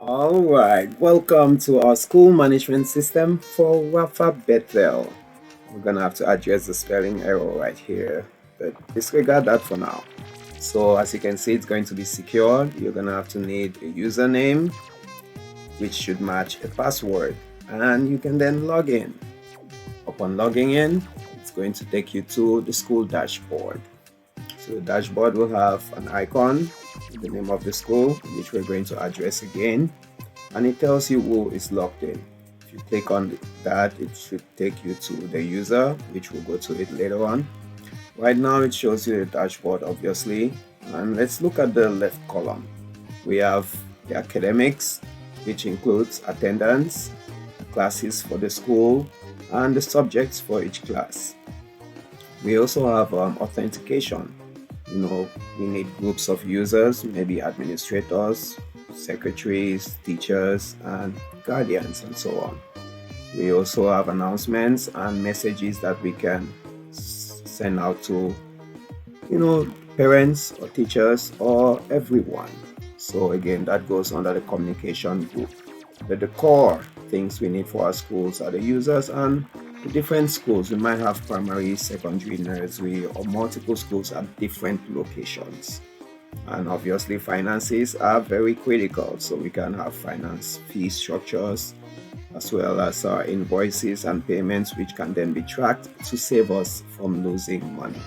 All right, welcome to our school management system for Rapha-Bethel. We're gonna have to address the spelling error right here, but disregard that for now. So as you can see, it's going to be secure. You're gonna have to need a username, which should match a password, and you can then log in. Upon logging in, it's going to take you to the school dashboard. So the dashboard will have an icon with the name of the school, which we're going to address again, and it tells you who is logged in. If you click on that, it should take you to the user, which we'll go to it later on. Right now it shows you the dashboard, obviously, and let's look at the left column. We have the academics, which includes attendance, classes for the school, and the subjects for each class. We also have authentication. We need groups of users, maybe administrators, secretaries, teachers, and guardians, and so on. We also have announcements and messages that we can send out to, parents or teachers or everyone. So again, that goes under the communication group. But the core things we need for our schools are the users and the different schools. We might have primary, secondary, nursery, or multiple schools at different locations. And obviously finances are very critical, so we can have finance fee structures as well as our invoices and payments, which can then be tracked to save us from losing money.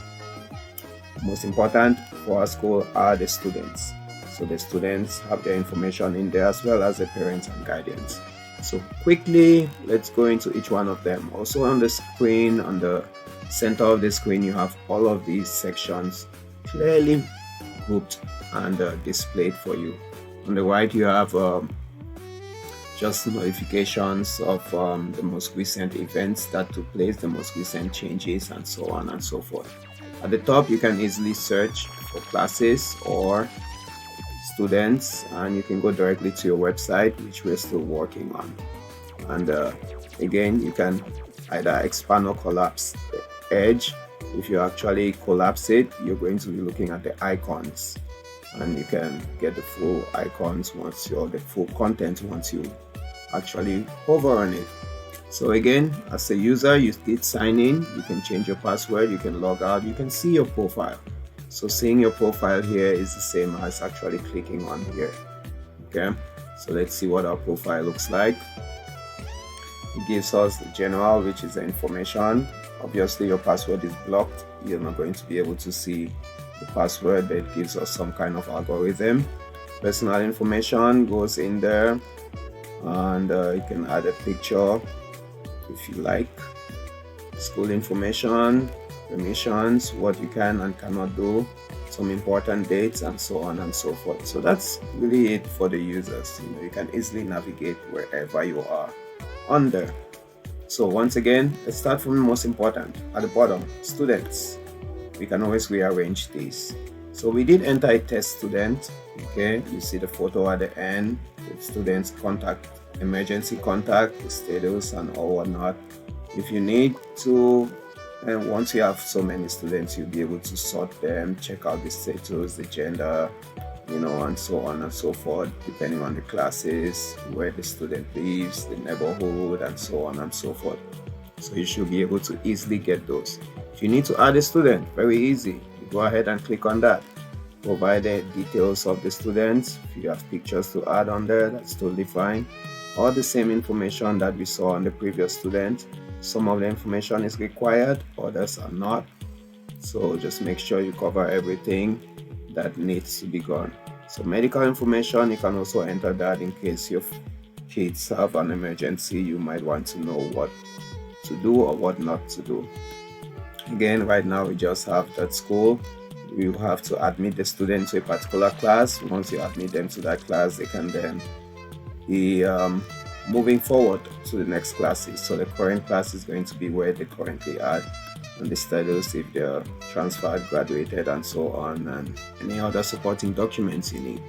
Most important for our school are the students. So the students have their information in there as well as the parents and guardians. So quickly, let's go into each one of them. Also on the screen, on the center of the screen, you have all of these sections clearly grouped and displayed for you. On the right, you have just notifications of the most recent events that took place, the most recent changes, and so on and so forth. At the top, you can easily search for classes or students, and you can go directly to your website, which we're still working on. And again, you can either expand or collapse the edge. If you actually collapse it, you're going to be looking at the icons, and you can get the full icons the full content once you actually hover on it. So again, as a user, you did sign in, you can change your password, you can log out, you can see your profile. So seeing your profile here is the same as actually clicking on here. Okay, so let's see what our profile looks like. It gives us the general, which is the information. Obviously your password is blocked, you're not going to be able to see the password, but it gives us some kind of algorithm. Personal information goes in there, and you can add a picture if you like. School information, permissions, what you can and cannot do, some important dates, and so on and so forth. So that's really it for the users. You can easily navigate wherever you are on there. So once again, let's start from the most important at the bottom, students. We can always rearrange these. So we did enter a test student. Okay, you see the photo at the end, the student's contact, emergency contact, the status, and all whatnot. If you need to, and once you have so many students, you'll be able to sort them, check out the status, the gender, and so on and so forth, depending on the classes, where the student lives, the neighborhood, and so on and so forth. So you should be able to easily get those. If you need to add a student, very easy. You go ahead and click on that. Provide the details of the students. If you have pictures to add on there, that's totally fine. All the same information that we saw on the previous student. Some of the information is required, others are not. So just make sure you cover everything that needs to be gone. So medical information, you can also enter that in case your kids have an emergency. You might want to know what to do or what not to do. Again, right now we just have that school. You have to admit the student to a particular class. Once you admit them to that class, they can then be moving forward to the next classes. So the current class is going to be where they currently are, and the status if they're transferred, graduated, and so on, and any other supporting documents you need.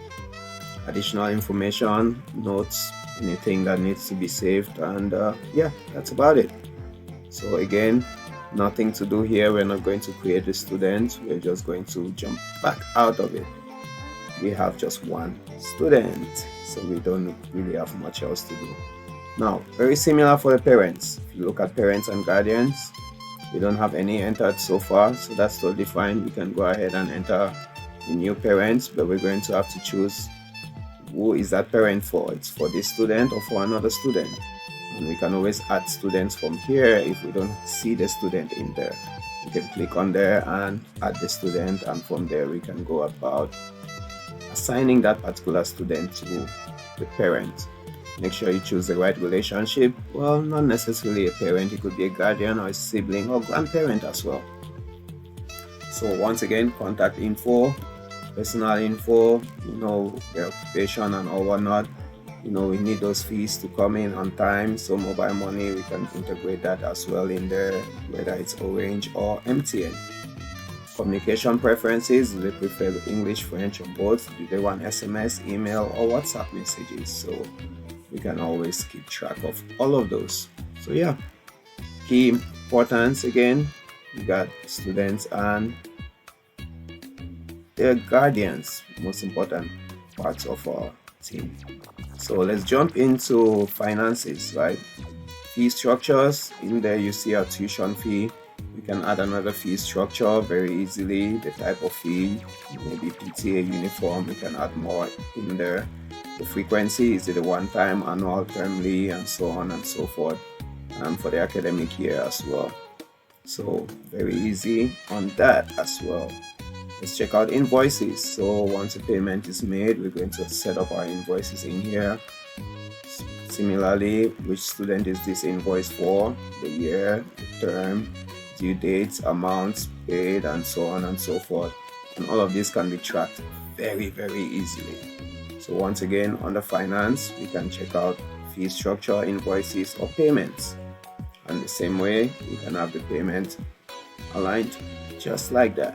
Additional information, notes, anything that needs to be saved, and yeah, that's about it. So again, nothing to do here. We're not going to create a student, we're just going to jump back out of it. we have just one student, so we don't really have much else to do. Now, very similar for the parents. If you look at parents and guardians, we don't have any entered so far, so that's totally fine. We can go ahead and enter the new parents, but we're going to have to choose who is that parent for. It's for this student or for another student. And we can always add students from here if we don't see the student in there. We can click on there and add the student, and from there we can go about assigning that particular student to the parent. Make sure you choose the right relationship. Well, not necessarily a parent, it could be a guardian or a sibling or grandparent as well. So once again, contact info, personal info, their occupation and all whatnot. We need those fees to come in on time. So mobile money, we can integrate that as well in there, whether it's Orange or MTN. Communication preferences, do they prefer English, French, or both? Do they want SMS, email, or WhatsApp messages? So we can always keep track of all of those. So yeah, key importance again, we got students and their guardians, most important parts of our team. So let's jump into finances, right? Fee structures. In there you see our tuition fee. We can add another fee structure very easily. The type of fee, maybe PTA, uniform, we can add more in there. The frequency, is it a one-time, annual, termly, and so on and so forth, and for the academic year as well. So very easy on that as well. Let's check out invoices. So once a payment is made, we're going to set up our invoices in here. Similarly, which student is this invoice for, the year, the term, due dates, amounts paid, and so on and so forth. And all of this can be tracked very, very easily. So once again, under finance, we can check out fee structure, invoices, or payments. And the same way, we can have the payment aligned just like that.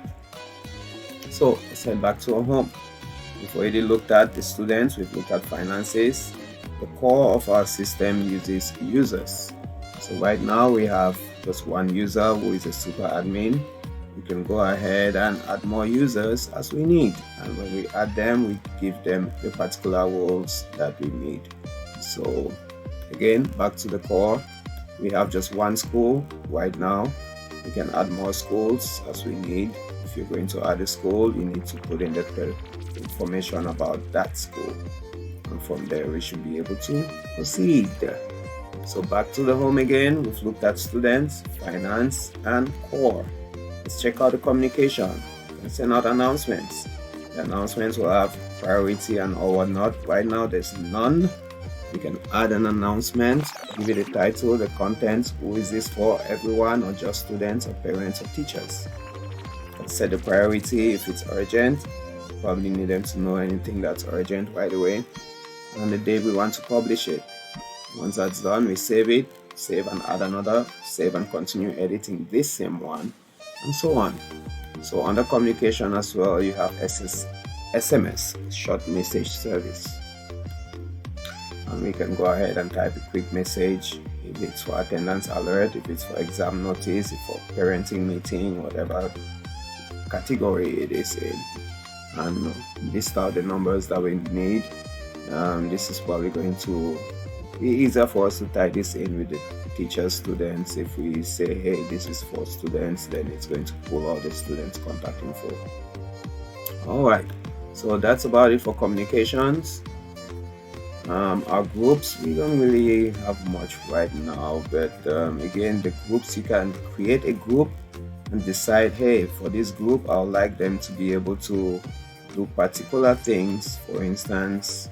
So let's head back to our home. We've already looked at the students, we've looked at finances. The core of our system uses users. So right now we have just one user who is a super admin. We can go ahead and add more users as we need. And when we add them, we give them the particular roles that we need. So again, back to the core. We have just one school right now. We can add more schools as we need. If you're going to add a school, you need to put in the information about that school. And from there, we should be able to proceed. So back to the home again, we've looked at students, finance, and core. Let's check out the communication. Let's send out announcements. The announcements will have priority and all whatnot. Right now, there's none. We can add an announcement, give it a title, the content, who is this for, everyone, or just students, or parents, or teachers. Let's set the priority if it's urgent. Probably need them to know anything that's urgent right away. And the day we want to publish it. Once that's done, we save it, save and add another, save and continue editing this same one, and so on. So under communication as well, you have SMS, short message service. And we can go ahead and type a quick message if it's for attendance alert, if it's for exam notice, if for parenting meeting, whatever category it is in, and list out the numbers that we need. This is probably going to be easier for us to tie this in with the teachers, students. If we say, hey, this is for students, then it's going to pull all the students' contact info. All right, so that's about it for communications. Our groups, we don't really have much right now, but again, the groups, you can create a group and decide, hey, for this group, I would like them to be able to do particular things. For instance,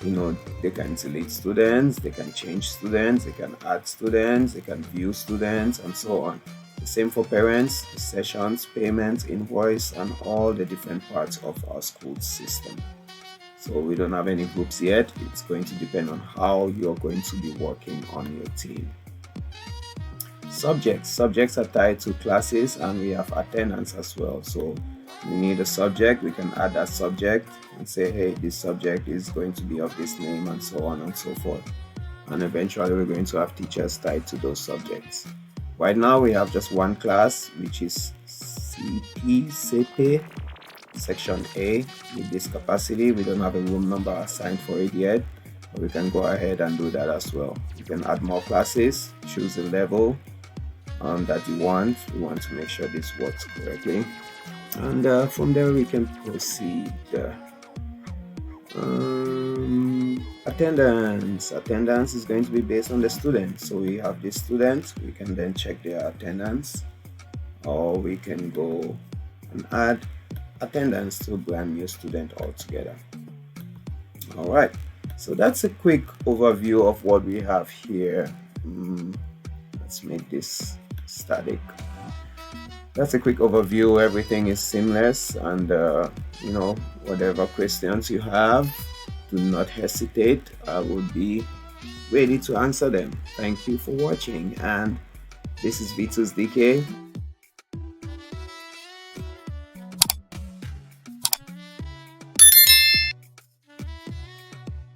they can delete students, they can change students, they can add students, they can view students, and so on. The same for parents, the sessions, payments, invoice, and all the different parts of our school system. So we don't have any groups yet. It's going to depend on how you're going to be working on your team. Subjects are tied to classes, and we have attendance as well. So we need a subject, we can add that subject and say, hey, this subject is going to be of this name, and so on and so forth. And eventually we're going to have teachers tied to those subjects. Right now we have just one class, which is CP. section A, with this capacity. We don't have a room number assigned for it yet, but we can go ahead and do that as well. You can add more classes, choose the level that you want. We want to make sure this works correctly, and from there we can proceed. Attendance is going to be based on the student. So we have the students, we can then check their attendance, or we can go and add attendance to a brand new student altogether. All right, so that's a quick overview of what we have here. Let's make this static. That's a quick overview. Everything is seamless, and whatever questions you have, do not hesitate. I will be ready to answer them. Thank you for watching, and this is Vitus DK.